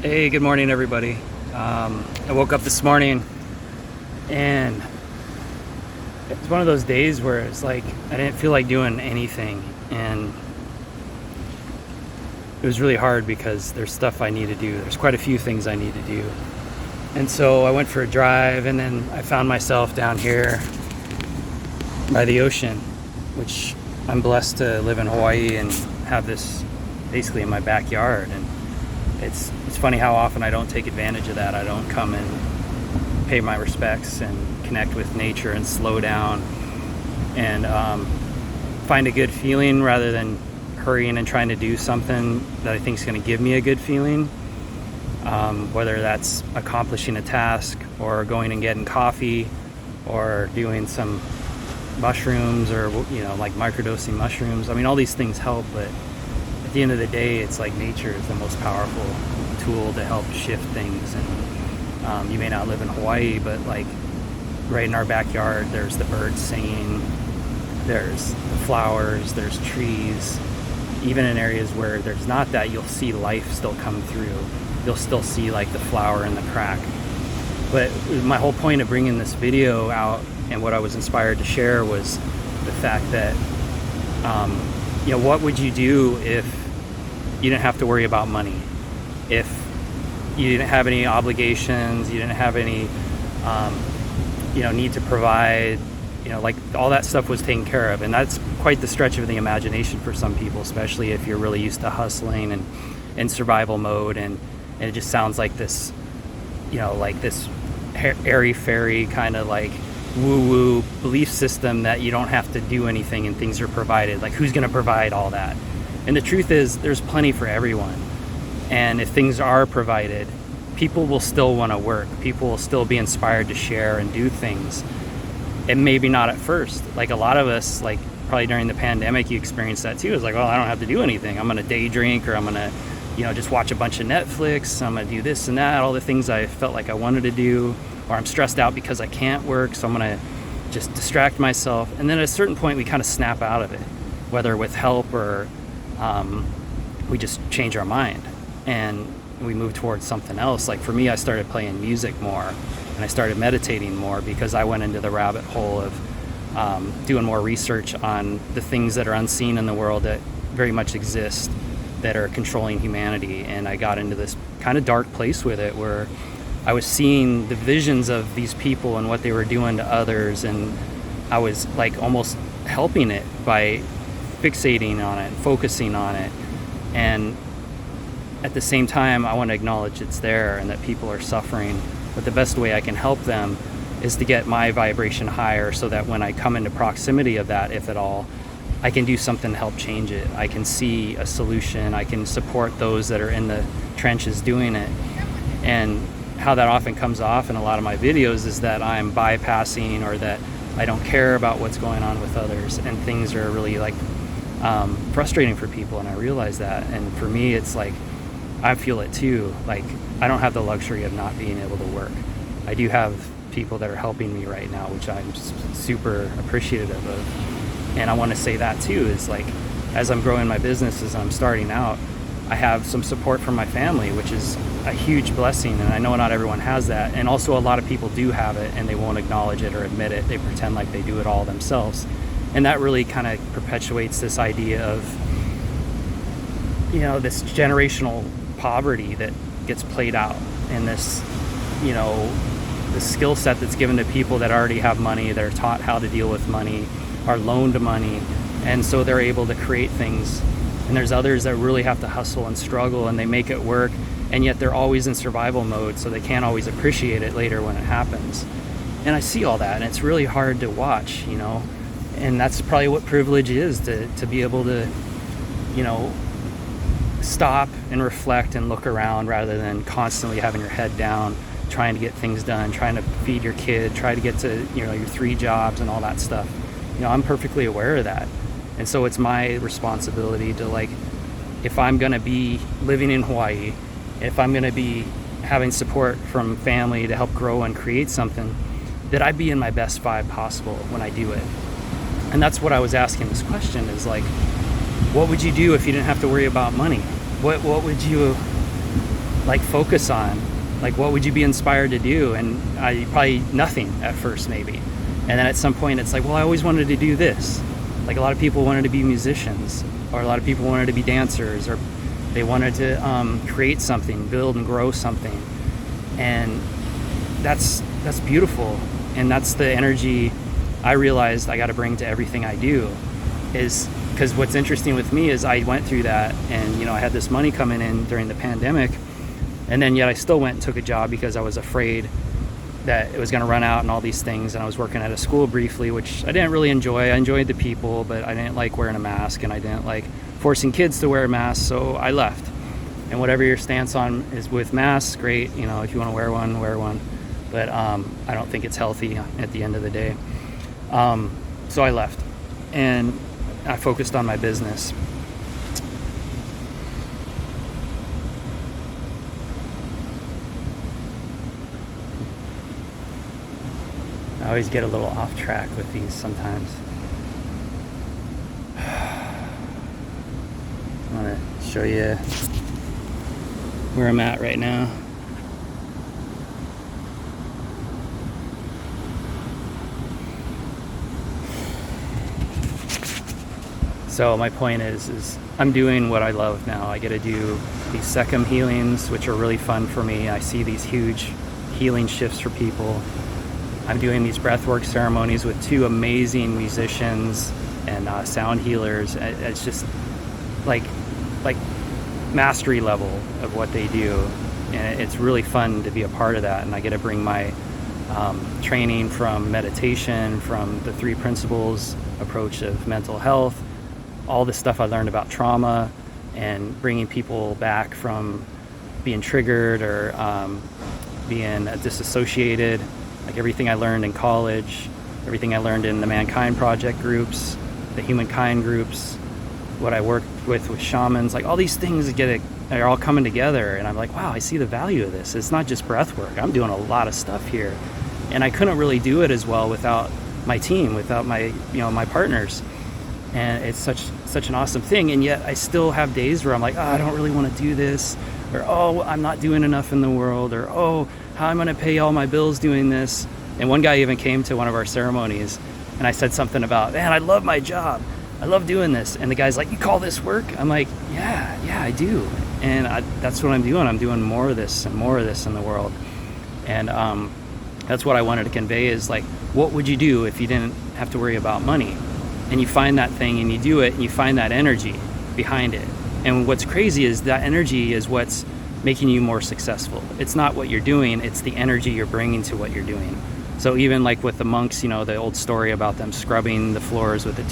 Hey, good morning, everybody. I woke up this morning and it's one of those days where it's like I didn't feel like doing anything, and it was really hard because there's stuff I need to do. There's quite a few things I need to do. And so I went for a drive, and then I found myself down here by the ocean, which I'm blessed to live in Hawaii and have this basically in my backyard. And it's funny how often I don't take advantage of that. I don't come and pay my respects and connect with nature and slow down and find a good feeling rather than hurrying and trying to do something that I think is going to give me a good feeling, whether that's accomplishing a task or going and getting coffee or doing some mushrooms or like microdosing mushrooms. I mean, all these things help, but at the end of the day, it's like nature is the most powerful tool to help shift things. And you may not live in Hawaii, but like right in our backyard, there's the birds singing, there's the flowers, there's trees. Even in areas where there's not that, you'll see life still come through. You'll still see like the flower in the crack. But my whole point of bringing this video out and what I was inspired to share was the fact that what would you do if you didn't have to worry about money? If you didn't have any obligations, you didn't have any need to provide, like all that stuff was taken care of. And that's quite the stretch of the imagination for some people, especially if you're really used to hustling and in survival mode. And it just sounds like this, like this airy-fairy kind of like woo-woo belief system that you don't have to do anything and things are provided. Like, who's going to provide all that? And the truth is, there's plenty for everyone. And if things are provided, people will still want to work. People will still be inspired to share and do things. And maybe not at first. Like a lot of us, like probably during the pandemic, you experienced that too. It's like, well, I don't have to do anything. I'm going to day drink, or I'm going to, just watch a bunch of Netflix. I'm going to do this and that, all the things I felt like I wanted to do. Or I'm stressed out because I can't work, so I'm going to just distract myself. And then at a certain point, we kind of snap out of it, whether with help or we just change our mind and we move towards something else. Like for me, I started playing music more and I started meditating more because I went into the rabbit hole of doing more research on the things that are unseen in the world that very much exist, that are controlling humanity. And I got into this kind of dark place with it where I was seeing the visions of these people and what they were doing to others, and I was like almost helping it by fixating on it, focusing on it. And at the same time, I want to acknowledge it's there and that people are suffering, but the best way I can help them is to get my vibration higher so that when I come into proximity of that, if at all, I can do something to help change it. I can see a solution. I can support those that are in the trenches doing it. And how that often comes off in a lot of my videos is that I'm bypassing, or that I don't care about what's going on with others, and things are really like frustrating for people, and I realize that. And for me, it's like I feel it too. Like I don't have the luxury of not being able to work. I do have people that are helping me right now, which I'm super appreciative of. And I want to say that too, is like as I'm growing my business, as I'm starting out, I have some support from my family, which is a huge blessing, and I know not everyone has that. And also a lot of people do have it and they won't acknowledge it or admit it. They pretend like they do it all themselves. And that really kind of perpetuates this idea of, this generational poverty that gets played out, and this, the skill set that's given to people that already have money, that are taught how to deal with money, are loaned money, and so they're able to create things. And there's others that really have to hustle and struggle, and they make it work, and yet they're always in survival mode, so they can't always appreciate it later when it happens. And I see all that, and it's really hard to watch, and that's probably what privilege is, to be able to, stop and reflect and look around rather than constantly having your head down, trying to get things done, trying to feed your kid, try to get to, your 3 jobs and all that stuff. I'm perfectly aware of that. And so it's my responsibility to, like, if I'm going to be living in Hawaii, if I'm going to be having support from family to help grow and create something, that I be in my best vibe possible when I do it. And that's what I was asking this question, is like, what would you do if you didn't have to worry about money? What would you like focus on, like what would you be inspired to do? And I probably nothing at first maybe, and then at some point it's like, well, I always wanted to do this. Like a lot of people wanted to be musicians, or a lot of people wanted to be dancers, or they wanted to create something, build and grow something. And that's beautiful, and that's the energy I realized I got to bring to everything I do. Is because what's interesting with me is I went through that, and I had this money coming in during the pandemic, and then yet I still went and took a job because I was afraid that it was going to run out and all these things. And I was working at a school briefly, which I didn't really enjoy. I enjoyed the people, but I didn't like wearing a mask, and I didn't like forcing kids to wear masks, so I left. And whatever your stance on is with masks, great. If you want to wear one, wear one. But I don't think it's healthy at the end of the day. So I left, and I focused on my business. I always get a little off track with these sometimes. I want to show you where I'm at right now. So my point is I'm doing what I love now. I get to do these Second healings, which are really fun for me. I see these huge healing shifts for people. I'm doing these breathwork ceremonies with two amazing musicians and sound healers. It's just like mastery level of what they do, and it's really fun to be a part of that. And I get to bring my training from meditation, from the 3 principles approach of mental health, all the stuff I learned about trauma, and bringing people back from being triggered or being disassociated. Like everything I learned in college, everything I learned in the Mankind Project groups, the Humankind groups, what I worked with shamans, like all these things are all coming together. And I'm like, wow, I see the value of this. It's not just breath work. I'm doing a lot of stuff here. And I couldn't really do it as well without my team, without my partners. And it's such an awesome thing. And yet I still have days where I'm like, I don't really want to do this, or I'm not doing enough in the world, or how am I going to pay all my bills doing this? And one guy even came to one of our ceremonies, and I said something about, man, I love my job. I love doing this. And the guy's like, you call this work? I'm like, yeah, I do. And that's what I'm doing. I'm doing more of this and more of this in the world. And that's what I wanted to convey is like, what would you do if you didn't have to worry about money? And you find that thing and you do it, and you find that energy behind it. And what's crazy is that energy is what's making you more successful. It's not what you're doing, it's the energy you're bringing to what you're doing. So even like with the monks, the old story about them scrubbing the floors with a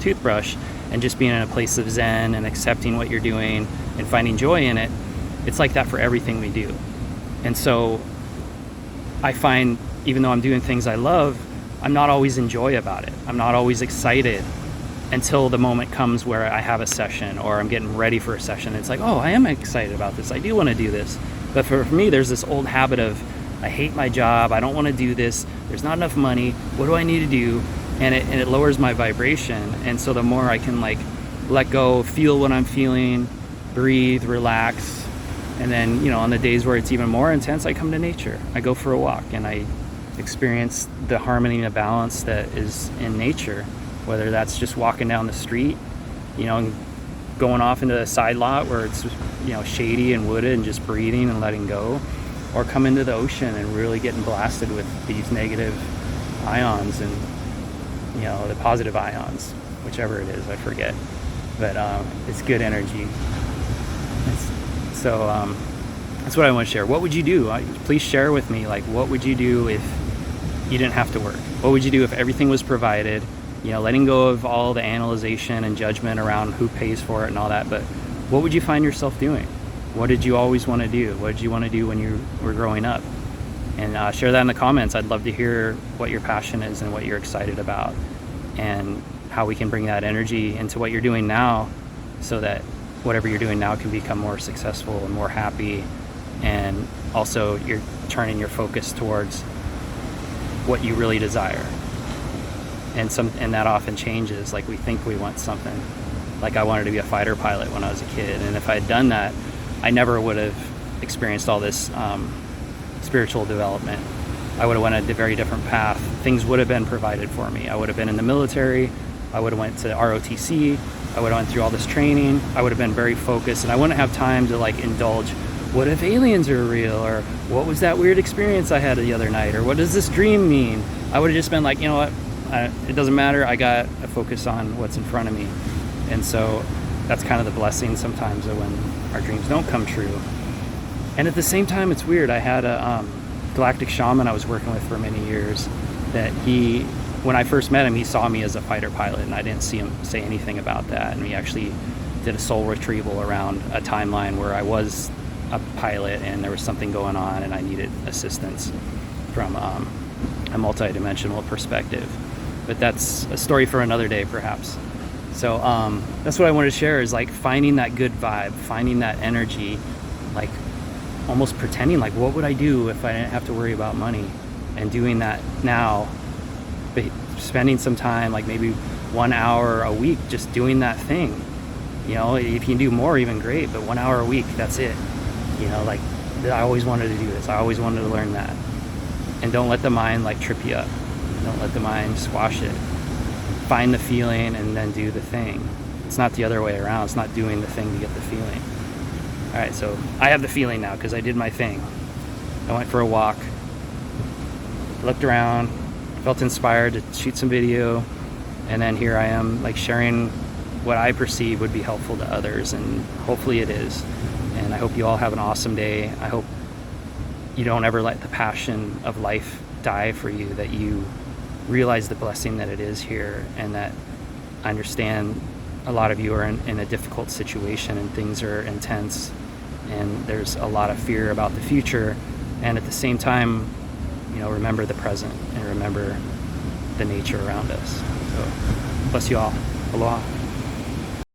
toothbrush and just being in a place of zen and accepting what you're doing and finding joy in it, it's like that for everything we do. And so I find, even though I'm doing things I love, I'm not always in joy about it. I'm not always excited until the moment comes where I have a session or I'm getting ready for a session. It's like, I am excited about this. I do want to do this. But for me, there's this old habit of, I hate my job. I don't want to do this. There's not enough money. What do I need to do? And it lowers my vibration. And so the more I can let go, feel what I'm feeling, breathe, relax. And then, on the days where it's even more intense, I come to nature. I go for a walk and I experience the harmony and the balance that is in nature. Whether that's just walking down the street, and going off into a side lot where it's, shady and wooded and just breathing and letting go, or come into the ocean and really getting blasted with these negative ions and, the positive ions, whichever it is, I forget. But it's good energy. That's what I want to share. What would you do? Please share with me, what would you do if you didn't have to work? What would you do if everything was provided? Letting go of all the analyzation and judgment around who pays for it and all that. But what would you find yourself doing? What did you always want to do? What did you want to do when you were growing up? And share that in the comments. I'd love to hear what your passion is and what you're excited about, and how we can bring that energy into what you're doing now, so that whatever you're doing now can become more successful and more happy. And also you're turning your focus towards what you really desire. And that often changes. Like we think we want something. Like I wanted to be a fighter pilot when I was a kid, and if I had done that, I never would have experienced all this spiritual development. I would have went a very different path. Things would have been provided for me. I would have been in the military. I would have went to ROTC. I would have went through all this training. I would have been very focused, and I wouldn't have time to like indulge. What if aliens are real? Or what was that weird experience I had the other night? Or what does this dream mean? I would have just been like, you know what? It doesn't matter. I got to focus on what's in front of me. And so that's kind of the blessing sometimes of when our dreams don't come true. And at the same time, it's weird. I had a galactic shaman I was working with for many years that when I first met him, he saw me as a fighter pilot, and I didn't see him say anything about that. And we actually did a soul retrieval around a timeline where I was a pilot and there was something going on and I needed assistance from a multidimensional perspective. But that's a story for another day, perhaps. So that's what I wanted to share, is like finding that good vibe, finding that energy, like almost pretending like, what would I do if I didn't have to worry about money? And doing that now, but spending some time, like maybe 1 hour a week, just doing that thing. You know, if you can do more, even great, but 1 hour a week, that's it. You know, like, I always wanted to do this. I always wanted to learn that. And don't let the mind like trip you up. Don't let the mind squash it. Find the feeling and then do the thing. It's not the other way around. It's not doing the thing to get the feeling. All right, so I have the feeling now because I did my thing. I went for a walk, looked around, felt inspired to shoot some video, and then here I am, like, sharing what I perceive would be helpful to others, and hopefully it is. And I hope you all have an awesome day. I hope you don't ever let the passion of life die for you, that you realize the blessing that it is here, and that I understand a lot of you are in a difficult situation and things are intense and there's a lot of fear about the future. And at the same time, you know, remember the present and remember the nature around us. So bless you all. Aloha.